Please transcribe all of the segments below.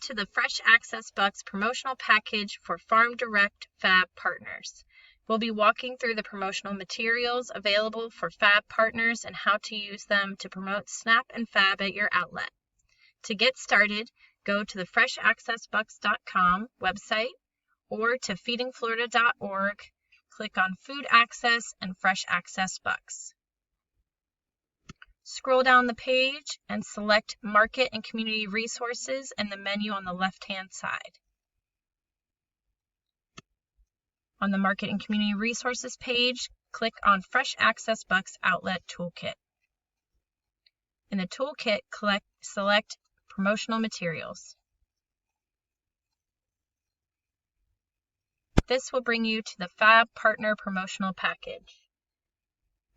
to the Fresh Access Bucks promotional package for Farm-Direct FAB Partners. We'll be walking through the promotional materials available for FAB partners and how to use them to promote SNAP and FAB at your outlet. To get started, go to the FreshAccessBucks.com website or to feedingflorida.org, click on Food Access and Fresh Access Bucks. Scroll down the page and select Market and Community Resources in the menu on the left-hand side. On the Market and Community Resources page, click on Fresh Access Bucks Outlet Toolkit. In the Toolkit, select Promotional Materials. This will bring you to the FAB Partner Promotional Package.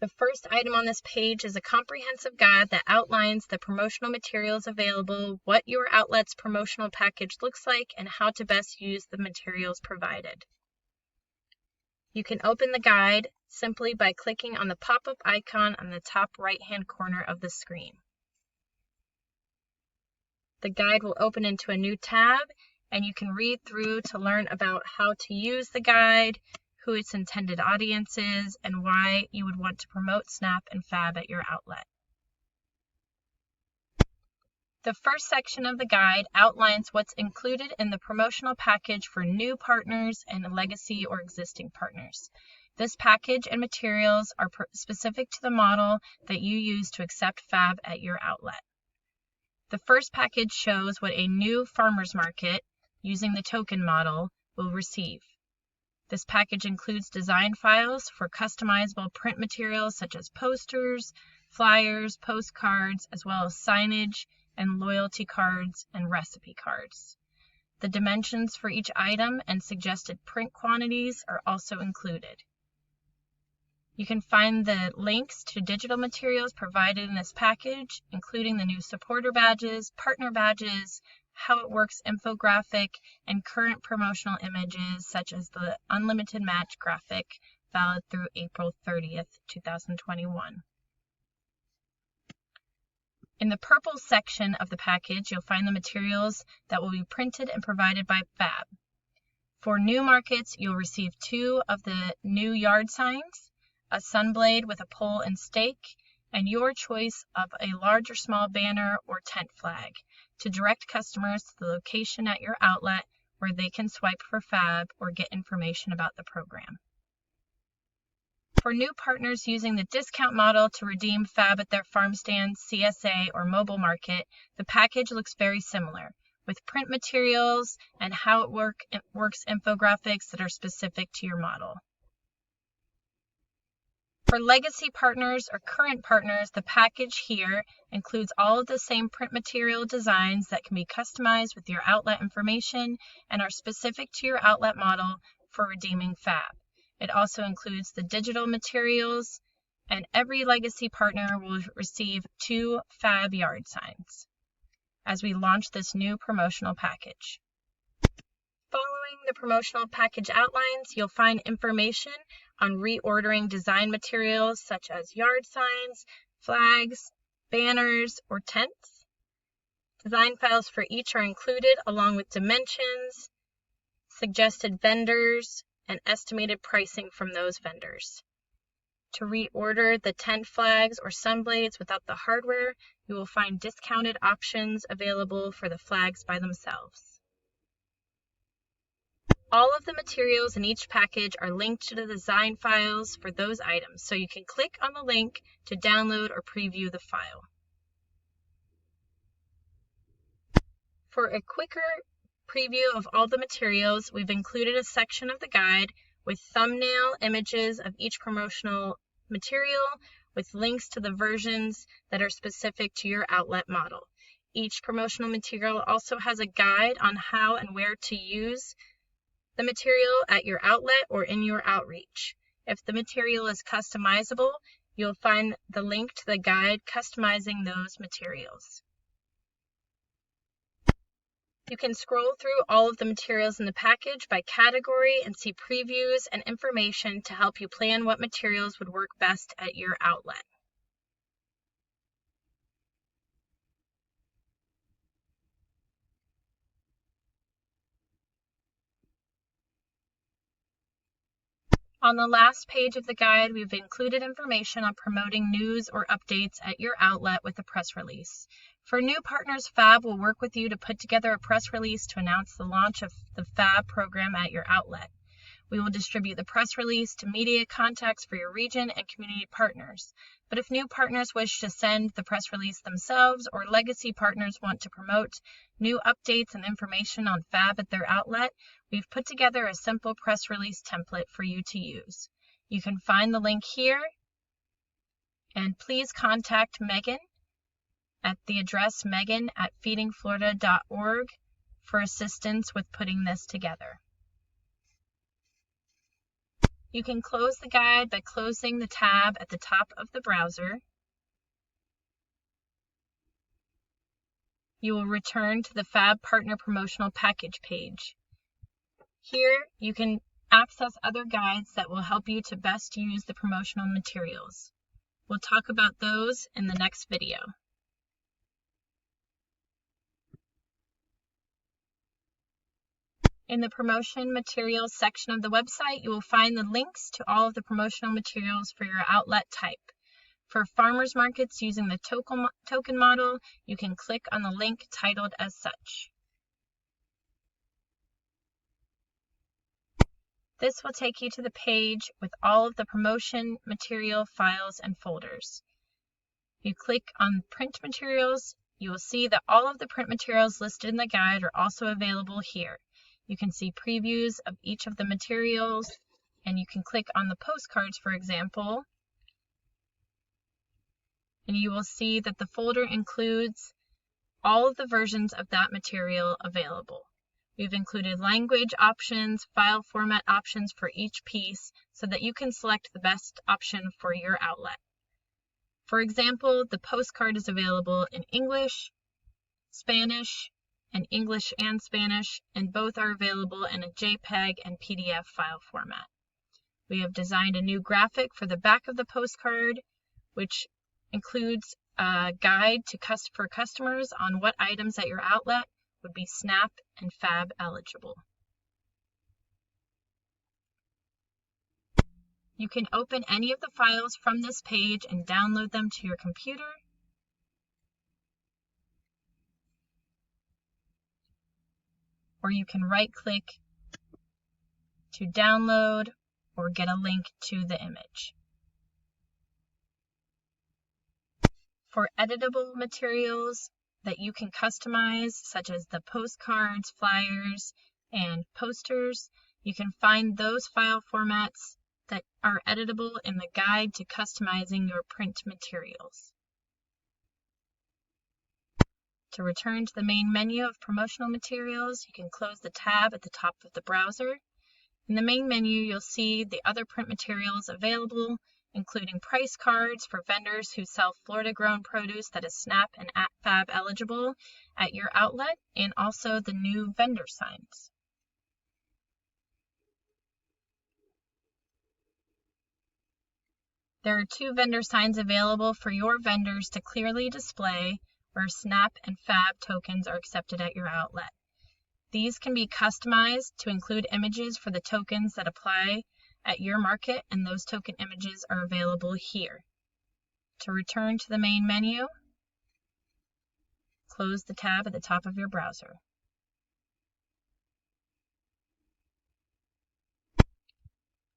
The first item on this page is a comprehensive guide that outlines the promotional materials available, what your outlet's promotional package looks like, and how to best use the materials provided. You can open the guide simply by clicking on the pop-up icon on the top right-hand corner of the screen. The guide will open into a new tab, and you can read through to learn about how to use the guide, who its intended audience is, and why you would want to promote SNAP and FAB at your outlet. The first section of the guide outlines what's included in the promotional package for new partners and legacy or existing partners. This package and materials are specific to the model that you use to accept FAB at your outlet. The first package shows what a new farmers market, using the token model, will receive. This package includes design files for customizable print materials such as posters, flyers, postcards, as well as signage and loyalty cards and recipe cards. The dimensions for each item and suggested print quantities are also included. You can find the links to digital materials provided in this package, including the new supporter badges, partner badges, how it works infographic, and current promotional images such as the unlimited match graphic valid through April 30th, 2021. In the purple section of the package, you'll find the materials that will be printed and provided by FAB. For new markets, you'll receive 2 of the new yard signs, a sunblade with a pole and stake, and your choice of a large or small banner or tent flag to direct customers to the location at your outlet where they can swipe for FAB or get information about the program. For new partners using the discount model to redeem FAB at their farm stand, CSA, or mobile market, the package looks very similar, with print materials and how it works infographics that are specific to your model. For legacy partners or current partners, the package here includes all of the same print material designs that can be customized with your outlet information and are specific to your outlet model for redeeming FAB. It also includes the digital materials, and every legacy partner will receive 2 FAB yard signs as we launch this new promotional package. Following the promotional package outlines, you'll find information on reordering design materials such as yard signs, flags, banners, or tents. Design files for each are included along with dimensions, suggested vendors, and estimated pricing from those vendors. To reorder the tent flags or sunblades without the hardware, you will find discounted options available for the flags by themselves. All of the materials in each package are linked to the design files for those items, so you can click on the link to download or preview the file. For a quicker preview of all the materials, we've included a section of the guide with thumbnail images of each promotional material with links to the versions that are specific to your outlet model. Each promotional material also has a guide on how and where to use the material at your outlet or in your outreach. If the material is customizable, you'll find the link to the guide customizing those materials. You can scroll through all of the materials in the package by category and see previews and information to help you plan what materials would work best at your outlet. On the last page of the guide, we've included information on promoting news or updates at your outlet with a press release. For new partners, FAB will work with you to put together a press release to announce the launch of the FAB program at your outlet. We will distribute the press release to media contacts for your region and community partners. But if new partners wish to send the press release themselves, or legacy partners want to promote new updates and information on FAB at their outlet, we've put together a simple press release template for you to use. You can find the link here, and please contact Megan at the address megan@feedingflorida.org for assistance with putting this together. You can close the guide by closing the tab at the top of the browser. You will return to the FAB Partner Promotional Package page. Here, you can access other guides that will help you to best use the promotional materials. We'll talk about those in the next video. In the promotion materials section of the website, you will find the links to all of the promotional materials for your outlet type. For farmers markets using the token model, you can click on the link titled as such. This will take you to the page with all of the promotion material files and folders. If you click on print materials, you will see that all of the print materials listed in the guide are also available here. You can see previews of each of the materials, and you can click on the postcards, for example, and you will see that the folder includes all of the versions of that material available. We've included language options, file format options for each piece so that you can select the best option for your outlet. For example, the postcard is available in English, Spanish, and English and Spanish, and both are available in a JPEG and PDF file format. We have designed a new graphic for the back of the postcard, which includes a guide for customers on what items at your outlet would be SNAP and FAB eligible. You can open any of the files from this page and download them to your computer. Or you can right-click to download or get a link to the image. For editable materials that you can customize, such as the postcards, flyers, and posters, you can find those file formats that are editable in the guide to customizing your print materials. To return to the main menu of promotional materials, you can close the tab at the top of the browser. In the main menu, you'll see the other print materials available, including price cards for vendors who sell Florida-grown produce that is SNAP and FAB eligible at your outlet, and also the new vendor signs. There are 2 vendor signs available for your vendors to clearly display where SNAP and FAB tokens are accepted at your outlet. These can be customized to include images for the tokens that apply at your market, and those token images are available here. To return to the main menu, close the tab at the top of your browser.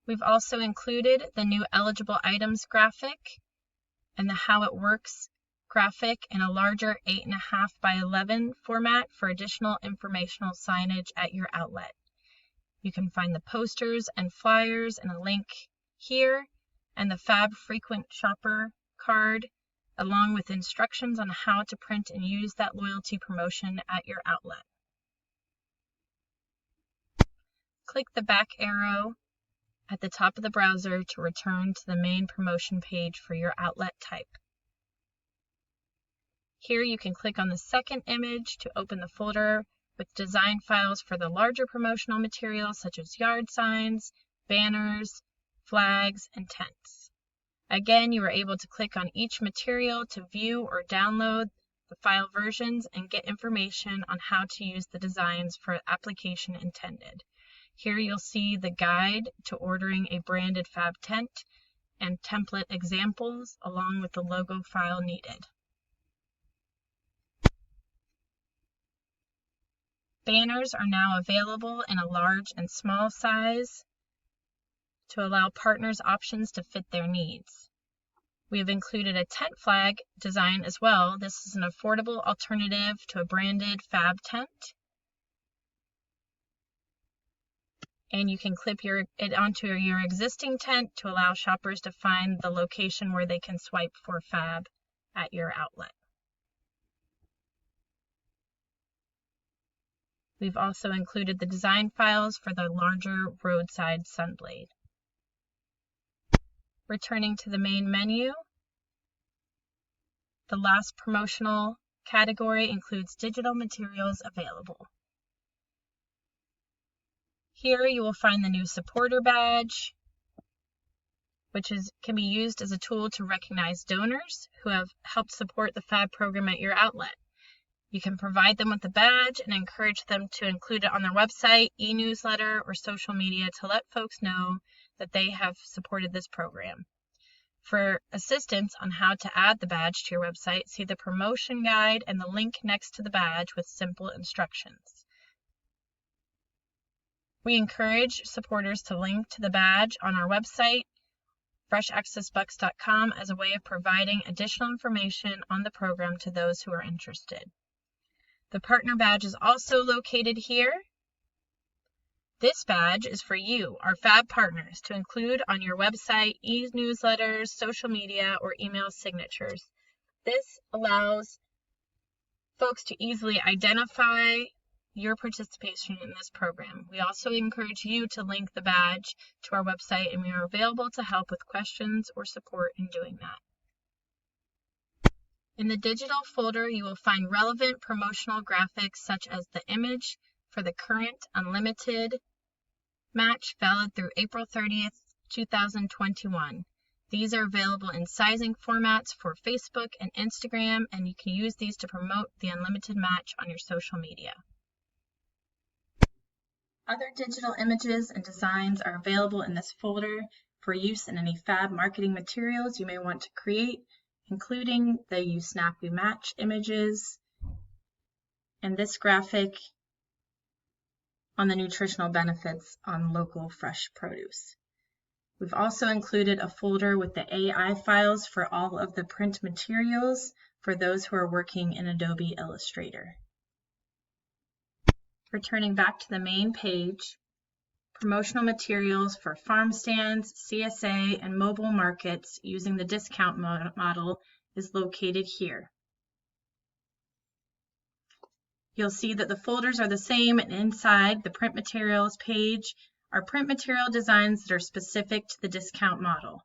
We've also included the new eligible items graphic and the how it works graphic in a larger 8.5 by 11 format for additional informational signage at your outlet. You can find the posters and flyers in a link here, and the FAB Frequent Shopper card, along with instructions on how to print and use that loyalty promotion at your outlet. Click the back arrow at the top of the browser to return to the main promotion page for your outlet type. Here you can click on the second image to open the folder with design files for the larger promotional materials such as yard signs, banners, flags, and tents. Again, you are able to click on each material to view or download the file versions and get information on how to use the designs for application intended. Here you'll see the guide to ordering a branded FAB tent and template examples along with the logo file needed. Banners are now available in a large and small size to allow partners options to fit their needs. We have included a tent flag design as well. This is an affordable alternative to a branded FAB tent. And you can clip it onto your existing tent to allow shoppers to find the location where they can swipe for FAB at your outlet. We've also included the design files for the larger roadside sunblade. Returning to the main menu, the last promotional category includes digital materials available. Here you will find the new supporter badge, which can be used as a tool to recognize donors who have helped support the FAB program at your outlet. You can provide them with the badge and encourage them to include it on their website, e-newsletter, or social media to let folks know that they have supported this program. For assistance on how to add the badge to your website, see the promotion guide and the link next to the badge with simple instructions. We encourage supporters to link to the badge on our website, FreshAccessBucks.com, as a way of providing additional information on the program to those who are interested. The partner badge is also located here. This badge is for you, our FAB partners, to include on your website, e-newsletters, social media, or email signatures. This allows folks to easily identify your participation in this program. We also encourage you to link the badge to our website, and we are available to help with questions or support in doing that. In the digital folder, you will find relevant promotional graphics such as the image for the current unlimited match valid through April 30th, 2021. These are available in sizing formats for Facebook and Instagram, and you can use these to promote the unlimited match on your social media. Other digital images and designs are available in this folder for use in any FAB marketing materials you may want to create, including the You Snap We Match images and this graphic on the nutritional benefits on local fresh produce. We've also included a folder with the AI files for all of the print materials for those who are working in Adobe Illustrator. Returning back to the main page, promotional materials for farm stands, CSA, and mobile markets using the discount model is located here. You'll see that the folders are the same, and inside the print materials page are print material designs that are specific to the discount model.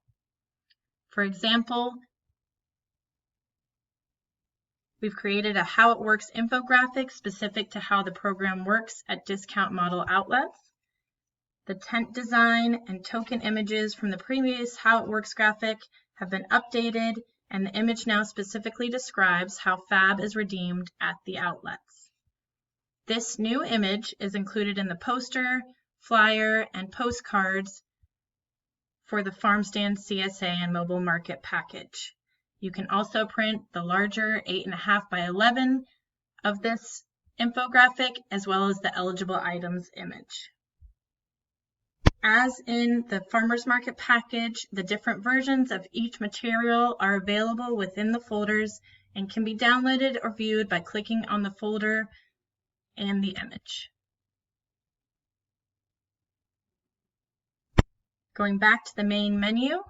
For example, we've created a How It Works infographic specific to how the program works at discount model outlets. The tent design and token images from the previous How It Works graphic have been updated, and the image now specifically describes how FAB is redeemed at the outlets. This new image is included in the poster, flyer, and postcards for the farm stand, CSA, and mobile market package. You can also print the larger 8.5 by 11 of this infographic, as well as the eligible items image. As in the farmers market package, the different versions of each material are available within the folders and can be downloaded or viewed by clicking on the folder and the image. Going back to the main menu,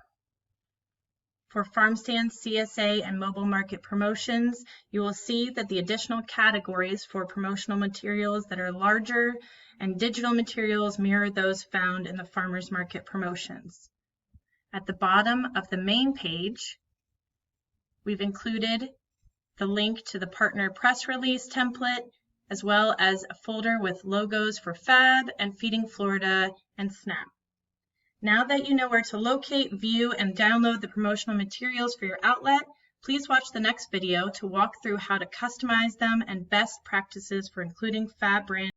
for farm stands, CSA, and mobile market promotions, you will see that the additional categories for promotional materials that are larger and digital materials mirror those found in the farmers market promotions. At the bottom of the main page, we've included the link to the partner press release template, as well as a folder with logos for FAB and Feeding Florida and SNAP. Now that you know where to locate, view, and download the promotional materials for your outlet, please watch the next video to walk through how to customize them and best practices for including FAB brand